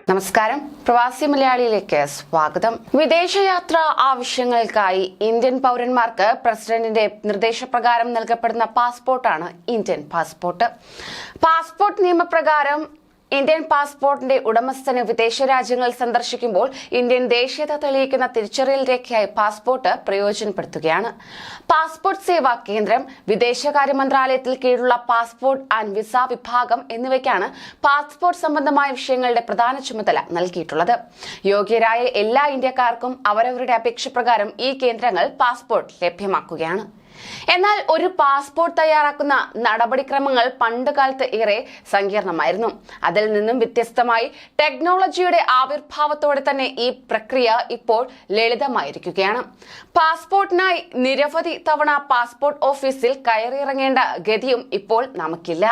നമസ്കാരം, പ്രവാസി മലയാളിയിലേക്ക് സ്വാഗതം. വിദേശയാത്രാ ആവശ്യങ്ങൾക്കായി ഇന്ത്യൻ പൗരന്മാർക്ക് പ്രസിഡന്റിന്റെ നിർദ്ദേശപ്രകാരം നൽകപ്പെടുന്ന പാസ്പോർട്ടാണ് ഇന്ത്യൻ പാസ്പോർട്ട്. പാസ്പോർട്ട് നിയമപ്രകാരം ഇന്ത്യൻ പാസ്പോർട്ടിന്റെ ഉടമസ്ഥന് വിദേശ രാജ്യങ്ങൾ സന്ദർശിക്കുമ്പോൾ ഇന്ത്യൻ ദേശീയത തെളിയിക്കുന്ന തിരിച്ചറിയൽ രേഖയായി പാസ്പോർട്ട് പ്രയോജനപ്പെടുത്തുകയാണ്. പാസ്പോർട്ട് സേവാ കേന്ദ്രം, വിദേശകാര്യ മന്ത്രാലയത്തിൽ കീഴിലുള്ള പാസ്പോർട്ട് ആൻഡ് വിസ വിഭാഗം എന്നിവയ്ക്കാണ് പാസ്പോർട്ട് സംബന്ധമായ വിഷയങ്ങളുടെ പ്രധാന ചുമതല നൽകിയിട്ടുള്ളത്. യോഗ്യരായ എല്ലാ ഇന്ത്യക്കാർക്കും അവരവരുടെ അപേക്ഷ പ്രകാരം ഈ കേന്ദ്രങ്ങൾ പാസ്പോർട്ട് ലഭ്യമാക്കുകയാണ്. എന്നാൽ ഒരു പാസ്പോർട്ട് തയ്യാറാക്കുന്ന നടപടിക്രമങ്ങൾ പണ്ടുകാലത്ത് ഏറെ സങ്കീർണമായിരുന്നു. അതിൽ നിന്നും വ്യത്യസ്തമായി ടെക്നോളജിയുടെ ആവിർഭാവത്തോടെ തന്നെ ഈ പ്രക്രിയ ഇപ്പോൾ ലളിതമായിരിക്കുകയാണ്. പാസ്പോർട്ടിനായി നിരവധി തവണ പാസ്പോർട്ട് ഓഫീസിൽ കയറിയിറങ്ങേണ്ട ഗതിയും ഇപ്പോൾ നമുക്കില്ല.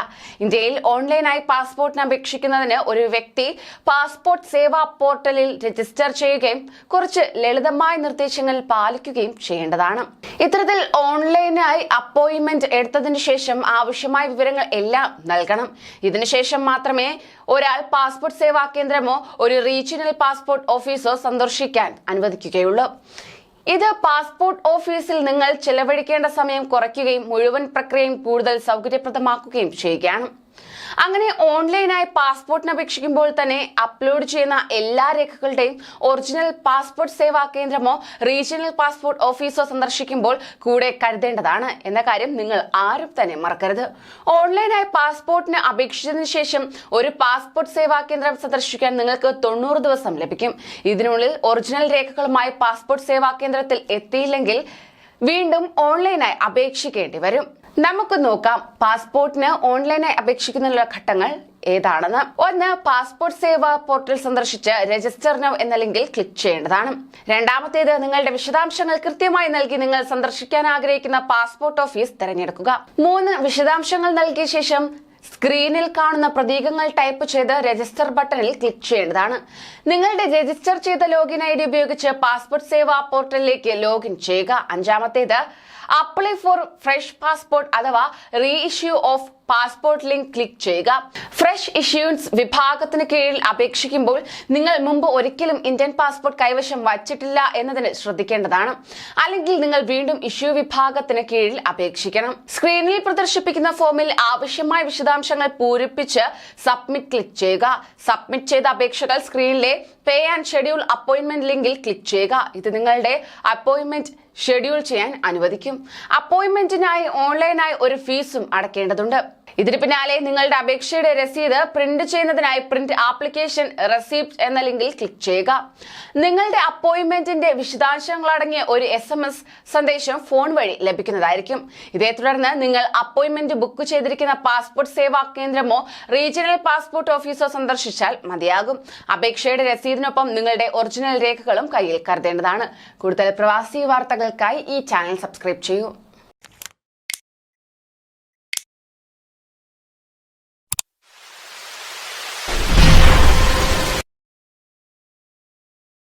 ഇന്ത്യയിൽ ഓൺലൈനായി പാസ്പോർട്ടിന് അപേക്ഷിക്കുന്നതിന് ഒരു വ്യക്തി പാസ്പോർട്ട് സേവാ പോർട്ടലിൽ രജിസ്റ്റർ ചെയ്യുകയും കുറച്ച് ലളിതമായ നിർദ്ദേശങ്ങൾ പാലിക്കുകയും ചെയ്യേണ്ടതാണ്. ഇത്തരത്തിൽ ഓൺലൈനായി അപ്പോയിന്റ്മെന്റ് എടുത്തതിനു ശേഷം ആവശ്യമായ വിവരങ്ങൾ എല്ലാം നൽകണം. ഇതിനുശേഷം മാത്രമേ ഒരാൾ പാസ്പോർട്ട് സേവാ കേന്ദ്രമോ ഒരു റീജിയണൽ പാസ്പോർട്ട് ഓഫീസോ സന്ദർശിക്കാൻ അനുവദിക്കുകയുള്ളൂ. ഇത് പാസ്പോർട്ട് ഓഫീസിൽ നിങ്ങൾ ചെലവഴിക്കേണ്ട സമയം കുറയ്ക്കുകയും മുഴുവൻ പ്രക്രിയയും കൂടുതൽ സൗകര്യപ്രദമാക്കുകയും ചെയ്യുകയാണ്. അങ്ങനെ ഓൺലൈനായി പാസ്പോർട്ടിന് അപേക്ഷിക്കുമ്പോൾ തന്നെ അപ്ലോഡ് ചെയ്യുന്ന എല്ലാ രേഖകളുടെയും ഒറിജിനൽ പാസ്പോർട്ട് സേവാ കേന്ദ്രമോ റീജിയണൽ പാസ്പോർട്ട് ഓഫീസോ സന്ദർശിക്കുമ്പോൾ കൂടെ കരുതേണ്ടതാണ് എന്ന കാര്യം നിങ്ങൾ ആരും തന്നെ മറക്കരുത്. ഓൺലൈനായി പാസ്പോർട്ടിന് അപേക്ഷിച്ചതിനു ശേഷം ഒരു പാസ്പോർട്ട് സേവാ കേന്ദ്രം സന്ദർശിക്കാൻ നിങ്ങൾക്ക് 90 ദിവസം ലഭിക്കും. ഇതിനുള്ളിൽ ഒറിജിനൽ രേഖകളുമായി പാസ്പോർട്ട് സേവാ കേന്ദ്രത്തിൽ എത്തിയില്ലെങ്കിൽ വീണ്ടും ഓൺലൈനായി അപേക്ഷിക്കേണ്ടി വരും. നമുക്ക് നോക്കാം പാസ്പോർട്ടിന് ഓൺലൈനായി അപേക്ഷിക്കുന്നതിനുള്ള ഘട്ടങ്ങൾ ഏതാണെന്ന്. ഒന്ന്, പാസ്പോർട്ട് സേവാ പോർട്ടൽ സന്ദർശിച്ച് രജിസ്റ്റർ നൗ എന്ന ലിങ്കിൽ ക്ലിക്ക് ചെയ്യേണ്ടതാണ്. രണ്ടാമത്തേത്, നിങ്ങളുടെ വിശദാംശങ്ങൾ കൃത്യമായി നൽകി നിങ്ങൾ സന്ദർശിക്കാൻ ആഗ്രഹിക്കുന്ന പാസ്പോർട്ട് ഓഫീസ് തിരഞ്ഞെടുക്കുക. 3, വിശദാംശങ്ങൾ നൽകിയ ശേഷം സ്ക്രീനിൽ കാണുന്ന പ്രതീകങ്ങൾ ടൈപ്പ് ചെയ്ത് രജിസ്റ്റർ ബട്ടണിൽ ക്ലിക്ക് ചെയ്യേണ്ടതാണ്. നിങ്ങളുടെ രജിസ്റ്റർ ചെയ്ത ലോഗിൻ ID ഉപയോഗിച്ച് പാസ്പോർട്ട് സേവാ പോർട്ടലിലേക്ക് ലോഗിൻ ചെയ്യുക. അഞ്ചാമത്തേത്, അപ്ലൈ ഫോർ ഫ്രഷ് പാസ്പോർട്ട് അഥവാ re issue of passport link click ചെയ്യുക. ഫ്രഷ് ഇഷ്യൂസ് വിഭാഗത്തിന് കീഴിൽ അപേക്ഷിക്കുമ്പോൾ നിങ്ങൾ മുമ്പ് ഒരിക്കലും ഇന്ത്യൻ പാസ്പോർട്ട് കൈവശം വച്ചിട്ടില്ല എന്നതിന് ശ്രദ്ധിക്കേണ്ടതാണ്. അല്ലെങ്കിൽ നിങ്ങൾ വീണ്ടും ഇഷ്യൂ വിഭാഗത്തിന് കീഴിൽ അപേക്ഷിക്കണം. സ്ക്രീനിൽ പ്രദർശിപ്പിക്കുന്ന ഫോമിൽ ആവശ്യമായ വിശദാംശങ്ങൾ പൂരിപ്പിച്ച് സബ്മിറ്റ് ക്ലിക്ക് ചെയ്യുക. സബ്മിറ്റ് ചെയ്ത അപേക്ഷകൾ സ്ക്രീനിലെ പേ ആൻഡ് ഷെഡ്യൂൾ അപ്പോയിന്റ്മെന്റ് ലിങ്കിൽ ക്ലിക്ക് ചെയ്യുക. ഇത് നിങ്ങളുടെ അപ്പോയിന്റ്മെന്റ് ഷെഡ്യൂൾ ചെയ്യാൻ അനുവദിക്കും. അപ്പോയിന്റ്മെന്റിനായി ഓൺലൈനായി ഒരു ഫീസും അടയ്ക്കേണ്ടതുണ്ട്. ഇതിന് പിന്നാലെ നിങ്ങളുടെ അപേക്ഷയുടെ രസീത് പ്രിന്റ് ചെയ്യുന്നതിനായി പ്രിന്റ് ആപ്ലിക്കേഷൻ റെസിപ്റ്റ് എന്ന ലിങ്കിൽ ക്ലിക്ക് ചെയ്യുക. നിങ്ങളുടെ അപ്പോയിന്റ്മെന്റിന്റെ വിശദാംശങ്ങൾ അടങ്ങിയ ഒരു SMS സന്ദേശം ഫോൺ വഴി ലഭിക്കുന്നതായിരിക്കും. ഇതേ തുടർന്ന് നിങ്ങൾ അപ്പോയിന്റ്മെന്റ് ബുക്ക് ചെയ്തിരിക്കുന്ന പാസ്പോർട്ട് സേവാ കേന്ദ്രമോ റീജിയണൽ പാസ്പോർട്ട് ഓഫീസോ സന്ദർശിച്ചാൽ മതിയാകും. അപേക്ഷയുടെ രസീതിനൊപ്പം നിങ്ങളുടെ ഒറിജിനൽ രേഖകളും കയ്യിൽ കരുതേണ്ടതാണ്. കൂടുതൽ പ്രവാസി വാർത്തകൾക്കായി ഈ ചാനൽ സബ്സ്ക്രൈബ് ചെയ്യൂ.